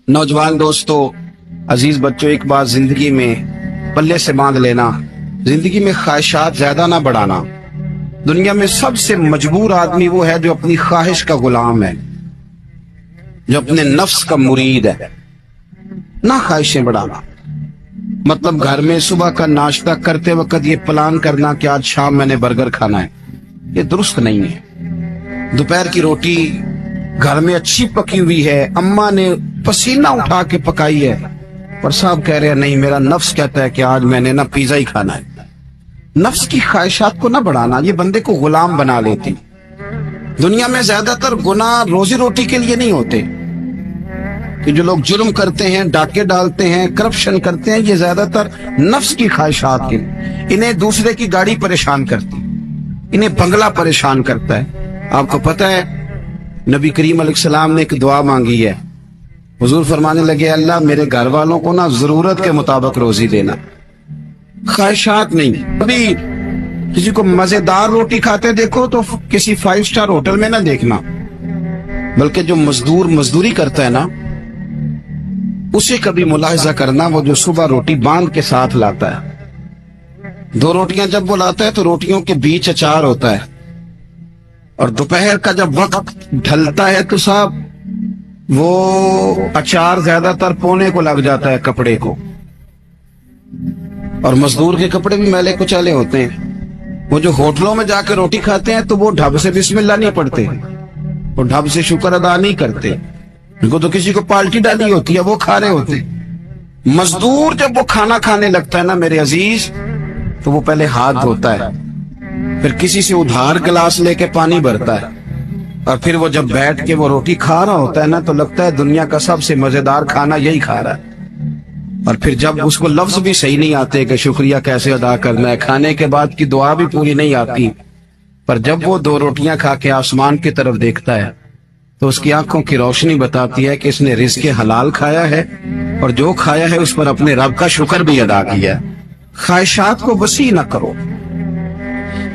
नौजवान दोस्तों, अजीज बच्चों, एक बात जिंदगी में पल्ले से बांध लेना, जिंदगी में ख्वाहिशात ज्यादा ना बढ़ाना। दुनिया में सबसे मजबूर आदमी वो है जो अपनी ख्वाहिश का गुलाम है, जो अपने नफ्स का मुरीद है। ना ख्वाहिशें बढ़ाना मतलब घर में सुबह का नाश्ता करते वक्त ये प्लान करना कि आज शाम मैंने बर्गर खाना है, ये दुरुस्त नहीं है। दोपहर की रोटी घर में अच्छी पकी हुई है, अम्मा ने पसीना उठा के पकाई है, पर साहब कह रहे हैं नहीं, मेरा नफ्स कहता है कि आज मैंने ना पिज्जा ही खाना है। नफ्स की ख्वाहिशात को ना बढ़ाना, ये बंदे को गुलाम बना लेती। दुनिया में ज्यादातर गुनाह रोजी रोटी के लिए नहीं होते, कि जो लोग जुर्म करते हैं, डाके डालते हैं, करप्शन करते हैं, ये ज्यादातर नफ्स की ख्वाहिशात के। इन्हें दूसरे की गाड़ी परेशान करती, इन्हें बंगला परेशान करता है। आपको पता है नबी करीम अलैहिस्सलाम ने एक दुआ मांगी है। हुजूर फरमाने लगे, अल्लाह मेरे घर वालों को ना जरूरत के मुताबिक रोजी देना, ख्वाहिशात नहीं। कभी किसी को मजेदार रोटी खाते देखो तो किसी 5 स्टार होटल में ना देखना, बल्कि जो मजदूर मजदूरी करता है ना, उसे कभी मुलाहिजा करना, वो जो सुबह रोटी बांध के साथ लाता है। 2 रोटियां जब वो लाता है तो रोटियों के बीच अचार होता है, और दोपहर का जब वक्त ढलता है तो साहब वो अचार ज्यादातर पोने को लग जाता है कपड़े को, और मजदूर के कपड़े भी मैले कुचैले होते हैं। वो जो होटलों में जाकर रोटी खाते हैं तो वो ढब से बिस्मिल्लाह नहीं पढ़ते, वो ढब से शुक्र अदा नहीं करते, उनको तो किसी को पाल्टी डाली होती है, वो खा रहे होते। मजदूर जब वो खाना खाने लगता है ना मेरे अजीज, तो वो पहले हाथ धोता है, फिर किसी से उधार गिलास लेके पानी भरता है, और फिर वो जब बैठ के वो रोटी खा रहा होता है ना, तो लगता है दुनिया का सबसे मजेदार खाना यही खा रहा है। और फिर जब उसको लफ्ज भी सही नहीं आते कि शुक्रिया कैसे अदा करना है, खाने के बाद की दुआ भी पूरी नहीं आती, पर जब वो 2 रोटियां खा के आसमान की तरफ देखता है तो उसकी आंखों की रोशनी बताती है कि इसने रिज़्क़ हलाल खाया है, और जो खाया है उस पर अपने रब का शुक्र भी अदा किया है। ख्वाहिशात को वसी न करो,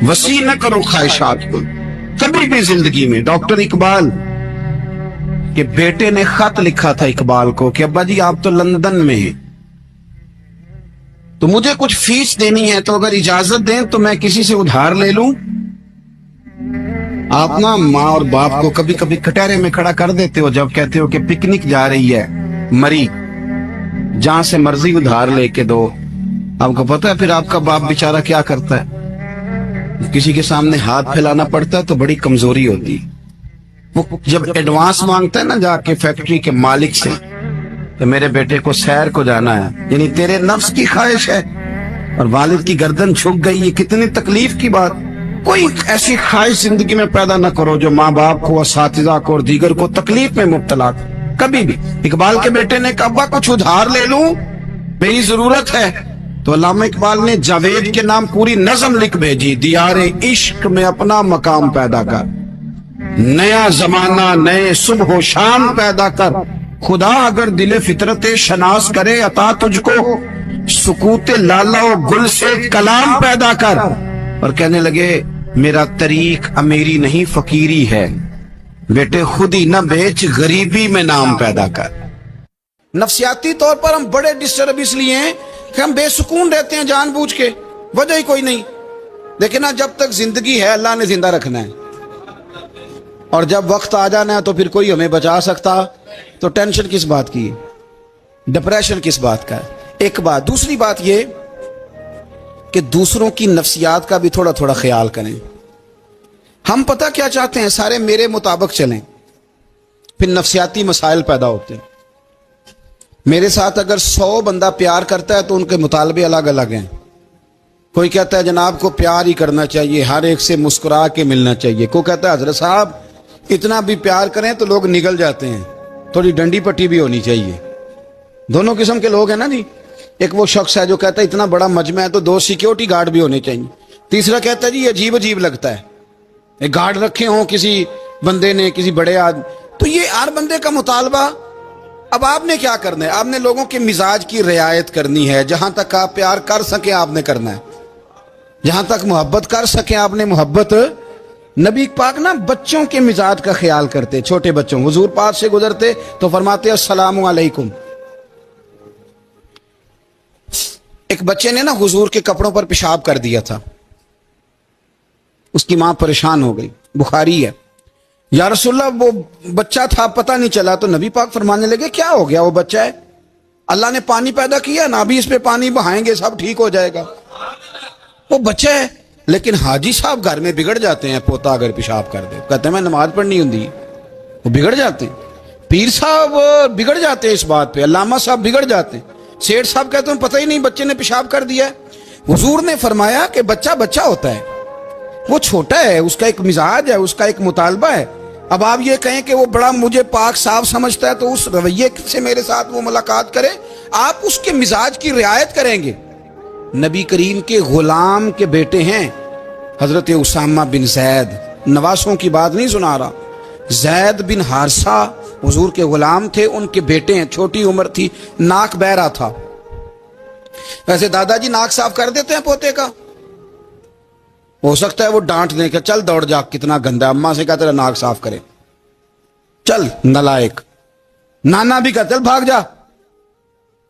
वसी न करो ख्वाहिशात को कभी भी जिंदगी में। डॉक्टर इकबाल के बेटे ने खत लिखा था इकबाल को कि अब्बा जी आप तो लंदन में हैं, तो मुझे कुछ फीस देनी है, तो अगर इजाजत दें तो मैं किसी से उधार ले लूं। आप ना माँ और बाप को कभी कभी कटहरे में खड़ा कर देते हो जब कहते हो कि पिकनिक जा रही है मरी, जहां से मर्जी उधार लेके दो। आपको पता है फिर आपका बाप बेचारा क्या करता है, किसी के सामने हाथ फैलाना पड़ता है तो बड़ी कमजोरी होती है। वो जब एडवांस मांगता है ना जाके फैक्ट्री के मालिक से, तो मेरे बेटे को सैर को जाना है, यानी तेरे नफ्स की ख्वाहिश है, और वालिद की गर्दन झुक गई, ये कितनी तकलीफ की बात। कोई ऐसी ख्वाहिश जिंदगी में पैदा न करो जो माँ बाप को, असातिज़ा को और दीगर को तकलीफ में मुब्तला कभी भी। इकबाल के बेटे ने कहा अब्बा कुछ उधार ले लूं, मेरी जरूरत है, तो अल्लामा इकबाल ने जावेद के नाम पूरी नज़म लिख भेजी, दियारे इश्क में अपना मकाम पैदा कर, नया जमाना नए सुबह शाम पैदा कर, खुदा अगर दिले फितरत शनास करे अता तुझको, सुकूते लाला और गुल से कलाम पैदा कर। और कहने लगे मेरा तरीक अमीरी नहीं फकीरी है, बेटे खुद ही न बेच गरीबी में नाम पैदा कर। नफ्सियाती तौर पर हम बड़े डिस्टर्ब इसलिए हैं कि हम बेसुकून रहते हैं जानबूझ के, वजह ही कोई नहीं। लेकिन ना जब तक जिंदगी है अल्लाह ने जिंदा रखना है, और जब वक्त आ जाना है तो फिर कोई हमें बचा सकता, तो टेंशन किस बात की, डिप्रेशन किस बात का है। एक बात। दूसरी बात ये कि दूसरों की नफ्सियात का भी थोड़ा थोड़ा ख्याल करें। हम पता क्या चाहते हैं, सारे मेरे मुताबिक चलें, फिर नफ्सियाती मसाइल पैदा होते हैं। मेरे साथ अगर 100 बंदा प्यार करता है तो उनके मुतालबे अलग अलग हैं। कोई कहता है जनाब को प्यार ही करना चाहिए, हर एक से मुस्कुरा के मिलना चाहिए। कोई कहता है हजरत साहब इतना भी प्यार करें तो लोग निगल जाते हैं, थोड़ी डंडी पट्टी भी होनी चाहिए। दोनों किस्म के लोग हैं ना जी। एक वो शख्स है जो कहता है इतना बड़ा मजमा है तो 2 सिक्योरिटी गार्ड भी होने चाहिए। तीसरा कहता है जी अजीब अजीब लगता है, एक गार्ड रखे हों किसी बंदे ने, किसी बड़े आदमी। तो ये हर बंदे का मुतालबा। अब आपने क्या करना है, आपने लोगों के मिजाज की रियायत करनी है। जहां तक आप प्यार कर सके आपने करना है, जहां तक मोहब्बत कर सके आपने मोहब्बत नबी पाक ना बच्चों के मिजाज का ख्याल करते, छोटे बच्चों, हुजूर पास से गुजरते तो फरमाते अस्सलामु अलैकुम। एक बच्चे ने ना हुजूर के कपड़ों पर पेशाब कर दिया था, उसकी मां परेशान हो गई, बुखारी है, या रसूलल्लाह वो बच्चा था पता नहीं चला। तो नबी पाक फरमाने लगे क्या हो गया, वो बच्चा है, अल्लाह ने पानी पैदा किया ना, अभी इस पे पानी बहाएंगे सब ठीक हो जाएगा, वो बच्चा है। लेकिन हाजी साहब घर में बिगड़ जाते हैं, पोता अगर पेशाब कर दे, कहते हैं मैं नमाज पढ़नी होंगी, वो बिगड़ जाते हैं। पीर साहब बिगड़ जाते हैं इस बात पे, अल्लामा साहब बिगड़ जाते हैं, सेठ साहब कहते हैं पता ही नहीं बच्चे ने पेशाब कर दिया है। हुजूर ने फरमाया कि बच्चा बच्चा होता है, वो छोटा है, उसका एक मिजाज है, उसका एक मुतालबा है। अब आप ये कहें कि वो बड़ा मुझे पाक साफ समझता है तो उस रवैये से मेरे साथ वो मुलाकात करे, आप उसके मिजाज की रियायत करेंगे। नबी करीम के गुलाम के बेटे हैं हजरत उसामा बिन जैद, नवासों की बात नहीं सुना रहा, जैद बिन हारसा हुजूर के गुलाम थे, उनके बेटे हैं, छोटी उम्र थी, नाक बह रहा था। वैसे दादाजी नाक साफ कर देते हैं पोते का, हो सकता है वो डांट दें कि चल दौड़ जा, कितना गंदा, अम्मा से कहा तेरा नाक साफ करे, चल नालायक, नाना भी कहा चल भाग जा,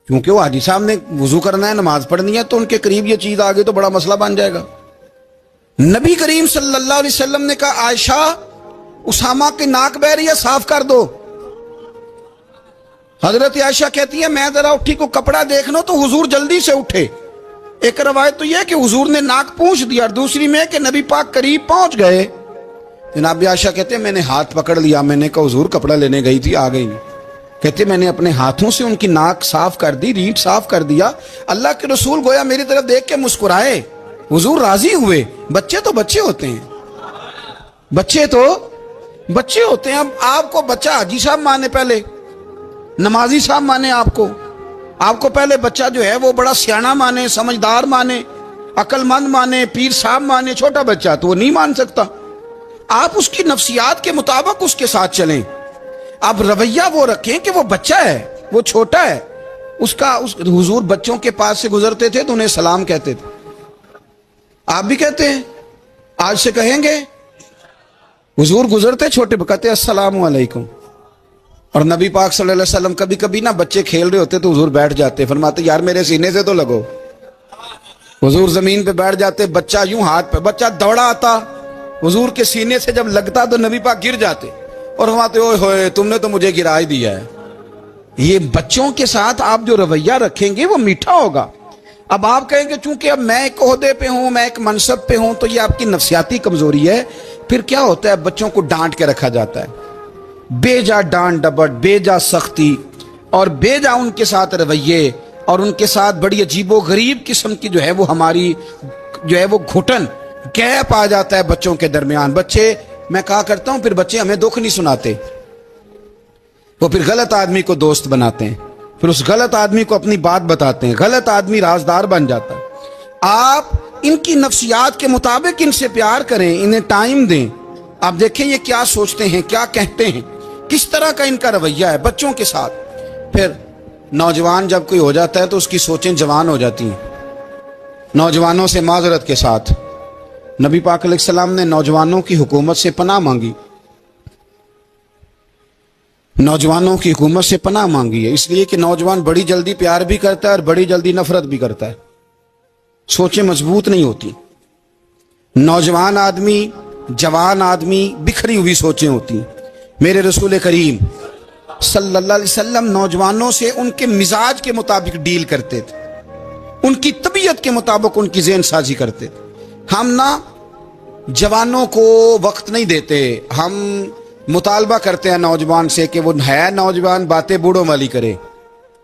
क्योंकि वो हाजी साहब ने वुजू करना है, नमाज पढ़नी है, तो उनके करीब ये चीज आ गई तो बड़ा मसला बन जाएगा। नबी करीम सल्लल्लाहु अलैहि वसल्लम ने कहा आयशा उसामा की नाक बह रही है, साफ कर दो। हजरत आयशा कहती है मैं जरा उठी को कपड़ा देखना, तो हुजूर जल्दी से उठे। एक रवायत तो यह कि हुजूर ने नाक पूंछ दिया, और दूसरी में कि नबी पाक करीब पहुंच गए। जनाब आयशा कहते हैं मैंने हाथ पकड़ लिया, मैंने कहा हुजूर कपड़ा लेने गई थी, आ गई। कहते मैंने अपने हाथों से उनकी नाक साफ कर दी, रीढ़ साफ कर दिया। अल्लाह के रसूल गोया मेरी तरफ देख के मुस्कुराए, हुजूर राजी हुए। बच्चे तो बच्चे होते हैं, बच्चे तो बच्चे होते हैं। अब आपको बच्चा हाजी साहब माने, पहले नमाजी साहब माने, आपको पहले बच्चा जो है वो बड़ा सियाना माने, समझदार माने, अक्लमंद माने, पीर साहब माने। छोटा बच्चा तो वो नहीं मान सकता। आप उसकी नफ्सियात के मुताबिक उसके साथ चलें। आप रवैया वो रखें कि वो बच्चा है, वो छोटा है, उस हुजूर बच्चों के पास से गुजरते थे तो उन्हें सलाम कहते थे। आप भी कहते हैं, आज से कहेंगे। हुजूर गुजरते छोटे कहते अस्सलामु अलैकुम। और नबी पाक सल्लल्लाहु अलैहि वसल्लम कभी कभी ना बच्चे खेल रहे होते तो हुजूर बैठ जाते, फरमाते यार मेरे सीने से तो लगो। हुजूर जमीन पे बैठ जाते, बच्चा यूं हाथ पे, बच्चा दौड़ा आता, हुजूर के सीने से जब लगता तो नबी पाक गिर जाते और फरमाते ओए होए तुमने तो मुझे गिरा ही दिया है। ये बच्चों के साथ आप जो रवैया रखेंगे वो मीठा होगा। अब आप कहेंगे चूंकि अब मैं एक ओहदे पे हूं, मैं एक मनसब पे हूं, तो ये आपकी नफ्सियाती कमजोरी है। फिर क्या होता है, बच्चों को डांट के रखा जाता है, बेजा डांट डपट, बेजा सख्ती और बेजा उनके साथ रवैये, और उनके साथ बड़ी अजीबो गरीब किस्म की जो है वो हमारी जो है वो घुटन, गैप आ जाता है बच्चों के दरमियान। बच्चे, मैं कहा करता हूं, फिर बच्चे हमें दुख नहीं सुनाते, वो फिर गलत आदमी को दोस्त बनाते हैं, फिर उस गलत आदमी को अपनी बात बताते हैं, गलत आदमी राजदार बन जाता है। आप इनकी नफ्सियात के मुताबिक इनसे प्यार करें, इन्हें टाइम दें। आप देखें ये क्या सोचते हैं, क्या कहते हैं, किस तरह का इनका रवैया है बच्चों के साथ। फिर नौजवान जब कोई हो जाता है तो उसकी सोचें जवान हो जाती हैं। नौजवानों से माजरत के साथ नबी पाक अलैहिस्सलाम ने नौजवानों की हुकूमत से पनाह मांगी, नौजवानों की हुकूमत से पनाह मांगी है, इसलिए कि नौजवान बड़ी जल्दी प्यार भी करता है और बड़ी जल्दी नफरत भी करता है, सोचें मजबूत नहीं होती। नौजवान आदमी, जवान आदमी, बिखरी हुई सोचें होती हैं। मेरे रसूल करीम सल्लल्लाहु अलैहि वसल्लम नौजवानों से उनके मिजाज के मुताबिक डील करते थे, उनकी तबीयत के मुताबिक उनकी ज़हन साजी करते थे। हम ना जवानों को वक्त नहीं देते, हम मुतालबा करते हैं नौजवान से कि वो है नौजवान, बातें बूढ़ों वाली करे।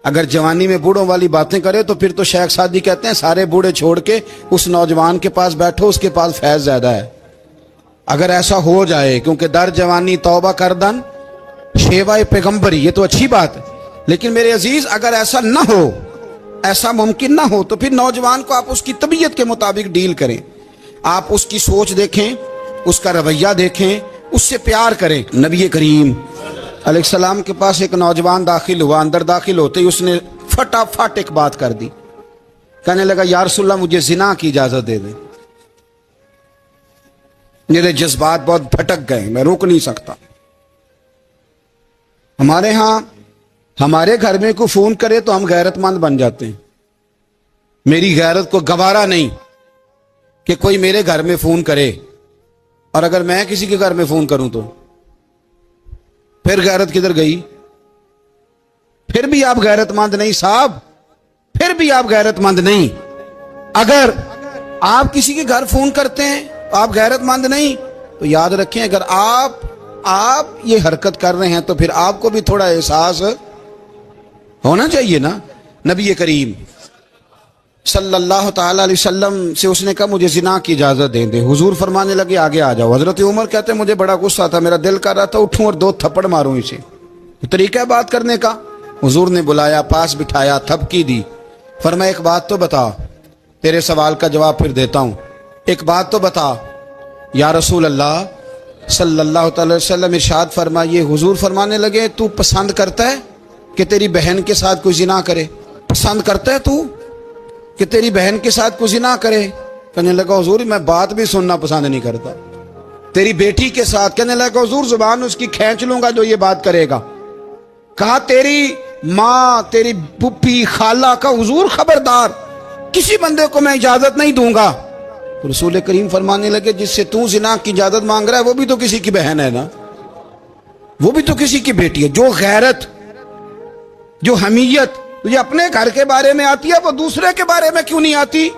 अगर जवानी में बूढ़ों वाली बातें करे तो फिर तो शेख सादी कहते हैं सारे बूढ़े छोड़ के उस नौजवान के पास बैठो, उसके पास फैज ज्यादा है। अगर ऐसा हो जाए, क्योंकि दर जवानी तौबा करदन शेवाए पैगंबरी, ये तो अच्छी बात है, लेकिन मेरे अजीज अगर ऐसा ना हो, ऐसा मुमकिन ना हो, तो फिर नौजवान को आप उसकी तबीयत के मुताबिक डील करें। आप उसकी सोच देखें, उसका रवैया देखें, उससे प्यार करें। नबी करीम अलैहिस्सलाम के पास एक नौजवान दाखिल हुआ, अंदर दाखिल होते ही उसने फटाफट एक बात कर दी, कहने लगा या रसूलल्लाह मुझे जिना की इजाजत दे दें। میرے جذبات بہت بھٹک گئے، میں روک نہیں سکتا۔ ہمارے ہاں ہمارے گھر میں کوئی فون کرے تو ہم غیرت مند بن جاتے ہیں۔ میری غیرت کو گوارا نہیں کہ کوئی میرے گھر میں فون کرے، اور اگر میں کسی کے گھر میں فون کروں تو پھر غیرت کدھر گئی؟ پھر بھی آپ غیرت مند نہیں صاحب، پھر بھی آپ غیرت مند نہیں۔ اگر آپ کسی کے گھر فون کرتے ہیں تو آپ غیرت مند نہیں، تو یاد رکھیں اگر آپ یہ حرکت کر رہے ہیں تو پھر آپ کو بھی تھوڑا احساس ہونا چاہیے نا۔ نبی کریم صلی اللہ تعالی علیہ وسلم سے اس نے کہا مجھے زنا کی اجازت دے دیں، حضور فرمانے لگے آگے آ جاؤ۔ حضرت عمر کہتے ہیں مجھے بڑا غصہ تھا، میرا دل کر رہا تھا اٹھوں اور 2 تھپڑ ماروں اسے۔ تو طریقہ ہے بات کرنے کا۔ حضور نے بلایا، پاس بٹھایا، تھپکی دی، فرمایا ایک بات تو بتا، تیرے سوال کا جواب پھر دیتا ہوں، ایک بات تو بتا۔ یا رسول اللہ صلی اللہ تعالی وسلم ارشاد فرمائیے، حضور فرمانے لگے تو پسند کرتا ہے کہ تیری بہن کے ساتھ کوئی زنا کرے؟ پسند کرتا ہے تو کہ تیری بہن کے ساتھ کوئی زنا کرے؟ کہنے لگا حضور میں بات بھی سننا پسند نہیں کرتا۔ تیری بیٹی کے ساتھ؟ کہنے لگا حضور زبان اس کی کھینچ لوں گا جو یہ بات کرے گا۔ کہا تیری ماں، تیری پھپھی، خالہ کا؟ حضور خبردار، کسی بندے کو میں اجازت نہیں دوں گا۔ تو رسول کریم فرمانے لگے جس سے تو زنا کی اجازت مانگ رہا ہے وہ بھی تو کسی کی بہن ہے نا، وہ بھی تو کسی کی بیٹی ہے۔ جو غیرت، جو حمیت تجھے اپنے گھر کے بارے میں آتی ہے وہ دوسرے کے بارے میں کیوں نہیں آتی؟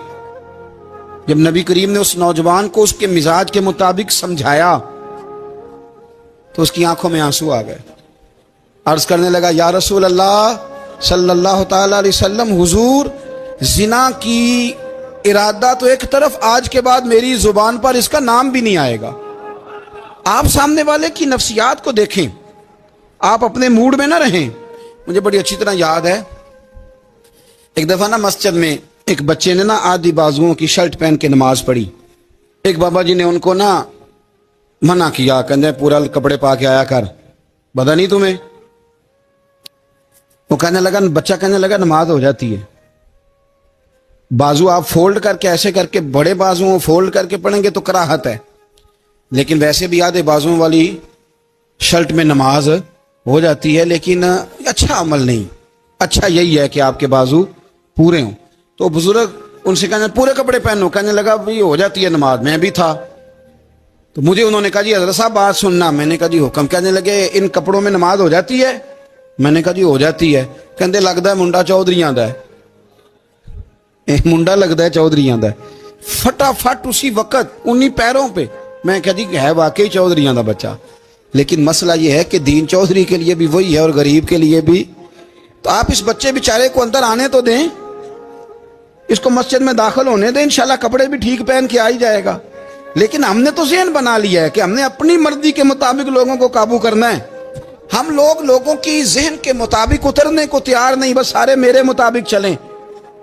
جب نبی کریم نے اس نوجوان کو اس کے مزاج کے مطابق سمجھایا تو اس کی آنکھوں میں آنسو آ گئے۔ عرض کرنے لگا یا رسول اللہ صلی اللہ تعالی علیہ وسلم، حضور زنا کی ارادہ تو ایک طرف، آج کے بعد میری زبان پر اس کا نام بھی نہیں آئے گا۔ آپ سامنے والے کی نفسیات کو دیکھیں، آپ اپنے موڈ میں نہ رہیں۔ مجھے بڑی اچھی طرح یاد ہے ایک دفعہ نا مسجد میں ایک بچے نے نا آدھی بازوؤں کی شرٹ پہن کے نماز پڑھی۔ ایک بابا جی نے ان کو نا منع کیا، کہنے پورا کپڑے پا کے آیا کر، پتہ نہیں تمہیں؟ وہ کہنے لگا، بچہ کہنے لگا نماز ہو جاتی ہے، بازو آپ فولڈ کر کے ایسے کر کے، بڑے بازو فولڈ کر کے پڑھیں گے تو کراہت ہے، لیکن ویسے بھی آدھے بازو والی شرٹ میں نماز ہو جاتی ہے، لیکن اچھا عمل نہیں، اچھا یہی ہے کہ آپ کے بازو پورے ہوں۔ تو بزرگ ان سے کہنے پورے کپڑے پہنو، کہنے لگا بھائی ہو جاتی ہے نماز، میں بھی تھا۔ تو مجھے انہوں نے کہا جی حضرت صاحب بات سننا، میں نے کہا جی حکم۔ کہنے لگے ان کپڑوں میں نماز ہو جاتی ہے؟ میں نے کہا جی ہو جاتی ہے۔ کہندے لگتا ہے منڈا چودھریاں دا ہے، منڈا لگتا ہے چودھریاں دا ہے۔ فٹافٹ اسی وقت انہی پیروں پہ میں کہا جی ہے واقعی چودھریاں دا بچہ، لیکن مسئلہ یہ ہے کہ دین چودھری کے لیے بھی وہی ہے اور غریب کے لیے بھی۔ تو آپ اس بچے بیچارے کو اندر آنے تو دیں، اس کو مسجد میں داخل ہونے دیں، انشاءاللہ کپڑے بھی ٹھیک پہن کے آ ہی جائے گا۔ لیکن ہم نے تو ذہن بنا لیا ہے کہ ہم نے اپنی مرضی کے مطابق لوگوں کو قابو کرنا ہے۔ ہم لوگوں کی ذہن کے مطابق اترنے کو تیار نہیں، بس سارے میرے مطابق چلیں۔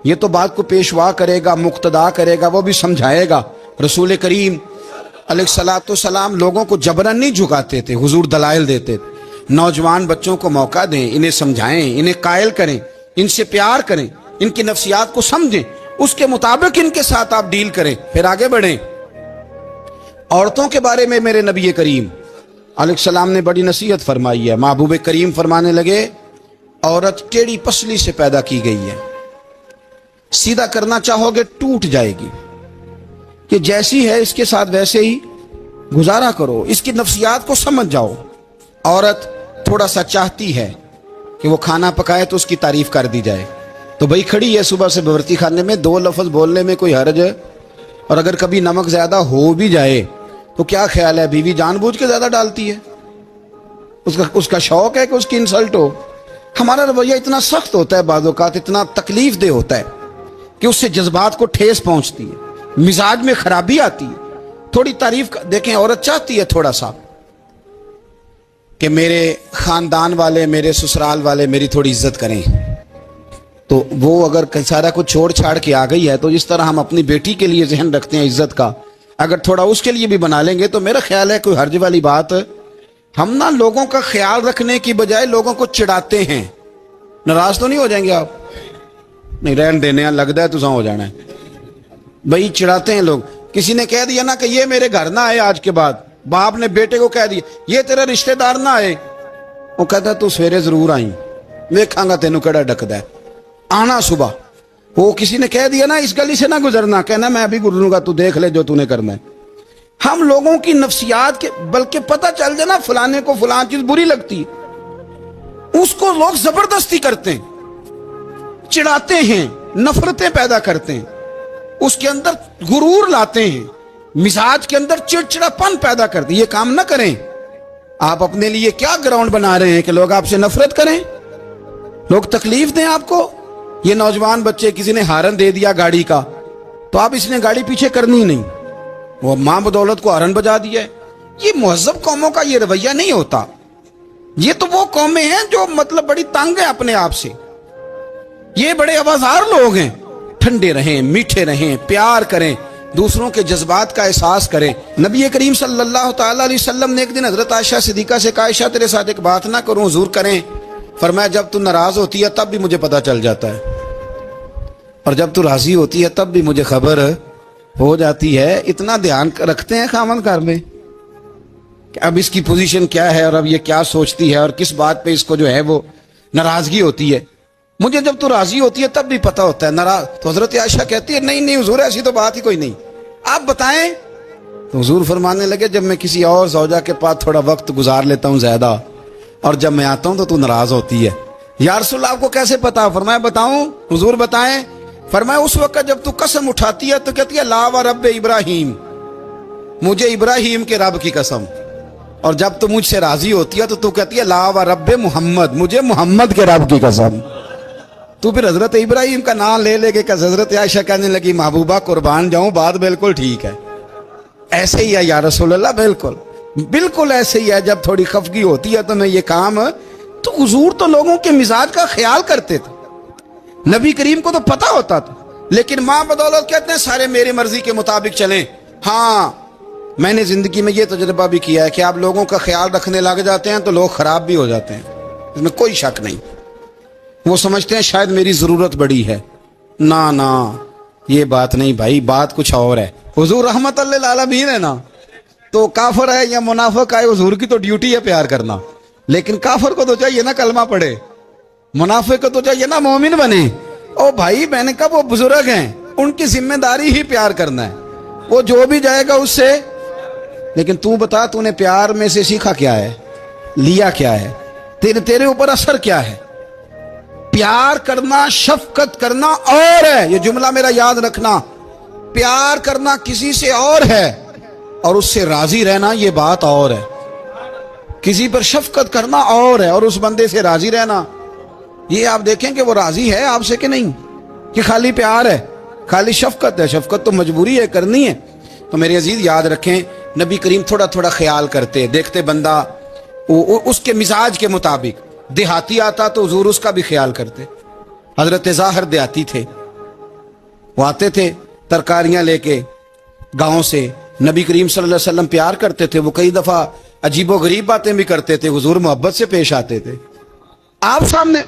یہ تو بات کو پیشوا کرے گا، مقتدا کرے گا، وہ بھی سمجھائے گا۔ رسول کریم علیہ الصلوۃ والسلام لوگوں کو جبرن نہیں جھکاتے تھے، حضور دلائل دیتے تھے۔ نوجوان بچوں کو موقع دیں، انہیں سمجھائیں، انہیں قائل کریں، ان سے پیار کریں، ان کی نفسیات کو سمجھیں، اس کے مطابق ان کے ساتھ آپ ڈیل کریں، پھر آگے بڑھیں۔ عورتوں کے بارے میں میرے نبی کریم علیہ السلام نے بڑی نصیحت فرمائی ہے۔ محبوب کریم فرمانے لگے عورت ٹیڑھی پسلی سے پیدا کی گئی ہے، سیدھا کرنا چاہو گے ٹوٹ جائے گی، کہ جیسی ہے اس کے ساتھ ویسے ہی گزارا کرو، اس کی نفسیات کو سمجھ جاؤ۔ عورت تھوڑا سا چاہتی ہے کہ وہ کھانا پکائے تو اس کی تعریف کر دی جائے، تو بھائی کھڑی ہے صبح سے باورچی خانے میں، 2 لفظ بولنے میں کوئی حرج ہے؟ اور اگر کبھی نمک زیادہ ہو بھی جائے تو کیا خیال ہے بیوی جان بوجھ کے زیادہ ڈالتی ہے؟ اس کا شوق ہے کہ اس کی انسلٹ ہو؟ ہمارا رویہ اتنا سخت ہوتا ہے، بعض اوقات اتنا تکلیف دہ ہوتا ہے کہ اس سے جذبات کو ٹھیس پہنچتی ہے، مزاج میں خرابی آتی ہے۔ تھوڑی تعریف دیکھیں، عورت چاہتی ہے تھوڑا سا کہ میرے خاندان والے، میرے سسرال والے میری تھوڑی عزت کریں، تو وہ اگر سارا کچھ چھوڑ چھاڑ کے آ گئی ہے تو جس طرح ہم اپنی بیٹی کے لیے ذہن رکھتے ہیں عزت کا، اگر تھوڑا اس کے لیے بھی بنا لیں گے تو میرا خیال ہے کوئی حرج والی بات۔ ہم نا لوگوں کا خیال رکھنے کی بجائے لوگوں کو چڑھاتے ہیں۔ ناراض تو نہیں ہو جائیں گے آپ؟ نہیں رہن دینے ہیں، لگتا ہے تو ہو جانا ہے بھائی، چڑھاتے ہیں لوگ کسی نے کہہ دیا نا کہ یہ میرے گھر نہ آئے آج کے بعد، باپ نے بیٹے کو کہہ دیا یہ تیرا رشتہ دار نہ آئے، وہ کہتا تو سویرے ضرور آئی، ویکھاں گا تینوں کیڑا ڈکدا ہے، آنا صبح۔ وہ کسی نے کہہ دیا نا اس گلی سے نہ گزرنا، کہنا میں ابھی گزروں گا، تو دیکھ لے جو تو نے کرنا ہے۔ ہم لوگوں کی نفسیات کے بلکہ پتہ چل جائے نا فلانے کو فلان چیز بری لگتی، اس کو لوگ زبردستی کرتے ہیں، چڑھاتے ہیں، نفرتیں پیدا کرتے ہیں، اس کے اندر غرور لاتے ہیں، مزاج کے اندر چڑچڑا پن پیدا کرتے ہیں۔ یہ کام نہ کریں۔ آپ اپنے لیے کیا گراؤنڈ بنا رہے ہیں کہ لوگ آپ سے نفرت کریں، لوگ تکلیف دیں آپ کو؟ یہ نوجوان بچے کسی نے ہارن دے دیا گاڑی کا، تو آپ اس نے گاڑی پیچھے کرنی نہیں، وہ ماں بدولت کو ہارن بجا دیا ہے۔ یہ مہذب قوموں کا یہ رویہ نہیں ہوتا۔ یہ تو وہ قومیں ہیں جو مطلب بڑی تنگ ہیں اپنے آپ سے، یہ بڑے آوازار لوگ ہیں۔ ٹھنڈے رہیں، میٹھے رہیں، پیار کریں، دوسروں کے جذبات کا احساس کریں۔ نبی کریم صلی اللہ تعالی علیہ وسلم نے ایک دن حضرت عائشہ صدیقہ سے کہا عائشہ تیرے ساتھ ایک بات نہ کروں، حضور کریں؟ فرمایا جب تو ناراض ہوتی ہے تب بھی مجھے پتہ چل جاتا ہے، اور جب تو راضی ہوتی ہے تب بھی مجھے خبر ہو جاتی ہے۔ اتنا دھیان رکھتے ہیں خامن گھر میں کہ اب اس کی پوزیشن کیا ہے اور اب یہ کیا سوچتی ہے اور کس بات پہ اس کو جو ہے وہ ناراضگی ہوتی ہے۔ مجھے جب تو راضی ہوتی ہے تب بھی پتہ ہوتا ہے، ناراض تو حضرت عائشہ کہتی ہے نہیں نہیں حضور ایسی تو بات ہی کوئی نہیں، آپ بتائیں۔ تو حضور فرمانے لگے جب میں کسی اور زوجہ کے پاس تھوڑا وقت گزار لیتا ہوں زیادہ، اور جب میں آتا ہوں تو ناراض ہوتی ہے۔ یا رسول اللہ آپ کو کیسے پتا؟ فرمایا بتاؤں؟ حضور بتائیں۔ فرمایا اس وقت جب تو قسم اٹھاتی ہے تو کہتی ہے لا و رب ابراہیم، مجھے ابراہیم کے رب کی قسم، اور جب تو مجھ سے راضی ہوتی ہے تو کہتی ہے لا و رب محمد، مجھے محمد کے رب کی قسم۔ تو پھر حضرت ابراہیم کا نام لے لے کے کہ حضرت عائشہ کہنے لگی محبوبہ قربان جاؤں، بات بالکل ٹھیک ہے، ایسے ہی ہے یا رسول اللہ، بالکل بالکل ایسے ہی ہے۔ جب تھوڑی خفگی ہوتی ہے تو میں یہ کام، تو حضور تو لوگوں کے مزاج کا خیال کرتے تھے، نبی کریم کو تو پتہ ہوتا تھا، لیکن ماں بدولت کہتے ہیں سارے میری مرضی کے مطابق چلیں۔ ہاں میں نے زندگی میں یہ تجربہ بھی کیا ہے کہ آپ لوگوں کا خیال رکھنے لگ جاتے ہیں تو لوگ خراب بھی ہو جاتے ہیں، اس میں کوئی شک نہیں۔ وہ سمجھتے ہیں شاید میری ضرورت بڑی ہے، نہ یہ بات نہیں بھائی، بات کچھ اور ہے۔ حضور رحمت اللہ للعالمین ہے نا، تو کافر ہے یا منافق ہے، حضور کی تو ڈیوٹی ہے پیار کرنا، لیکن کافر کو تو چاہیے نا کلمہ پڑھے، منافق کو تو چاہیے نا مومن بنے۔ او بھائی میں نے کہا وہ بزرگ ہیں، ان کی ذمہ داری ہی پیار کرنا ہے، وہ جو بھی جائے گا اس سے۔ لیکن تو بتا تو نے پیار میں سے سیکھا کیا ہے، لیا کیا ہے، تیرے اوپر اثر کیا ہے؟ پیار کرنا، شفقت کرنا اور ہے، یہ جملہ میرا یاد رکھنا، پیار کرنا کسی سے اور ہے اور اس سے راضی رہنا یہ بات اور ہے۔ کسی پر شفقت کرنا اور ہے اور اس بندے سے راضی رہنا، یہ آپ دیکھیں کہ وہ راضی ہے آپ سے کہ نہیں، کہ خالی پیار ہے، خالی شفقت ہے۔ شفقت تو مجبوری ہے، کرنی ہے۔ تو میرے عزیز یاد رکھیں نبی کریم تھوڑا تھوڑا خیال کرتے، دیکھتے بندہ اس کے مزاج کے مطابق، دیہاتی آتا تو حضور اس کا بھی خیال کرتے۔ حضرت ظاہر دیہاتی تھے، وہ آتے تھے ترکاریاں لے کے گاؤں سے، نبی کریم صلی اللہ علیہ وسلم پیار کرتے تھے، وہ کئی دفعہ عجیب و غریب باتیں بھی کرتے تھے، حضور محبت سے پیش آتے تھے۔ آپ سامنے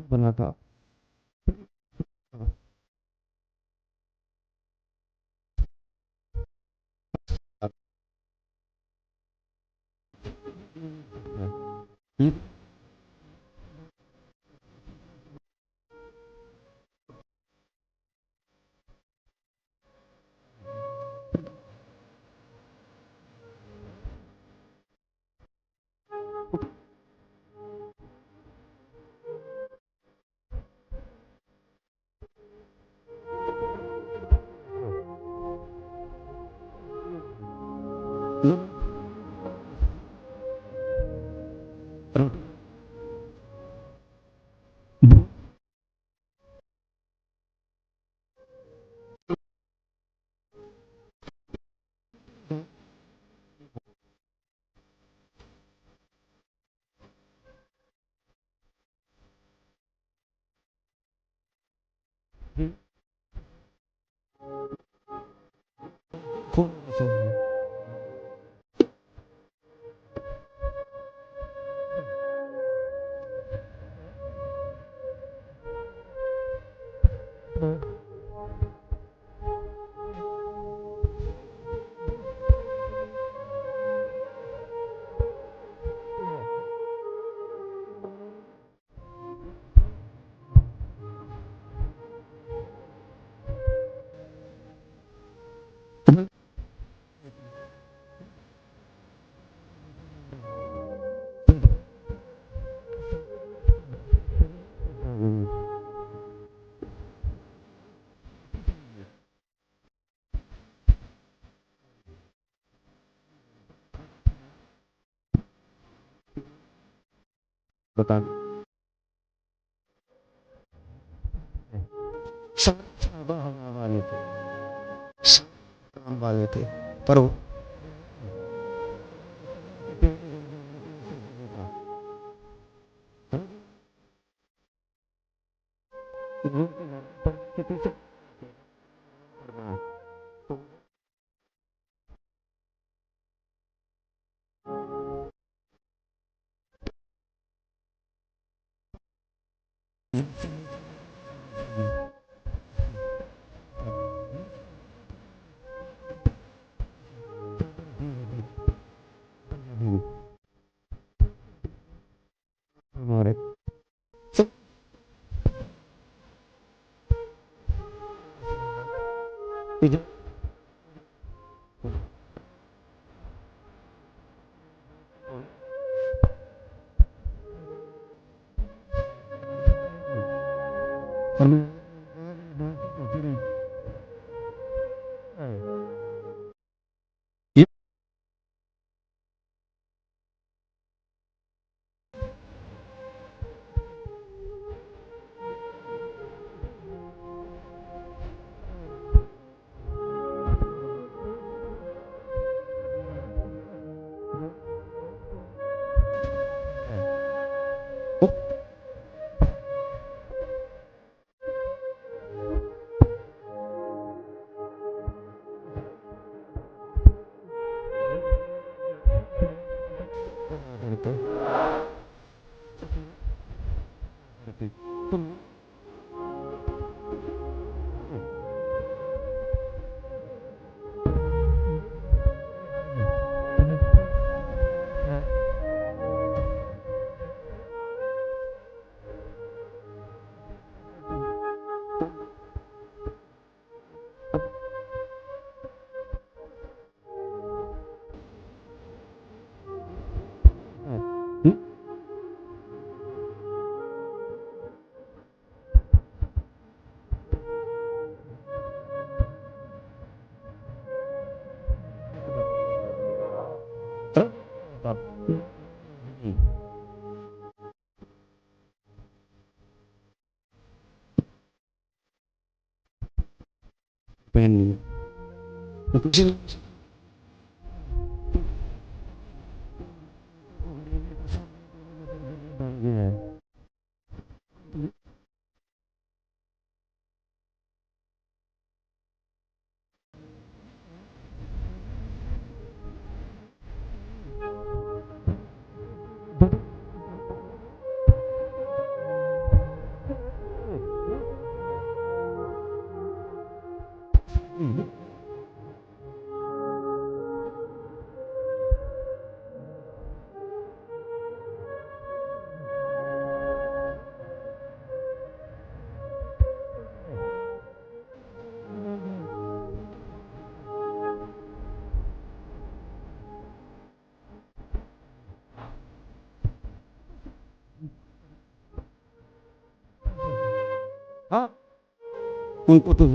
بنا تھا روٹی بتا والے تھے کام والے تھے پر ہمارے پہن ہاں ان کو تو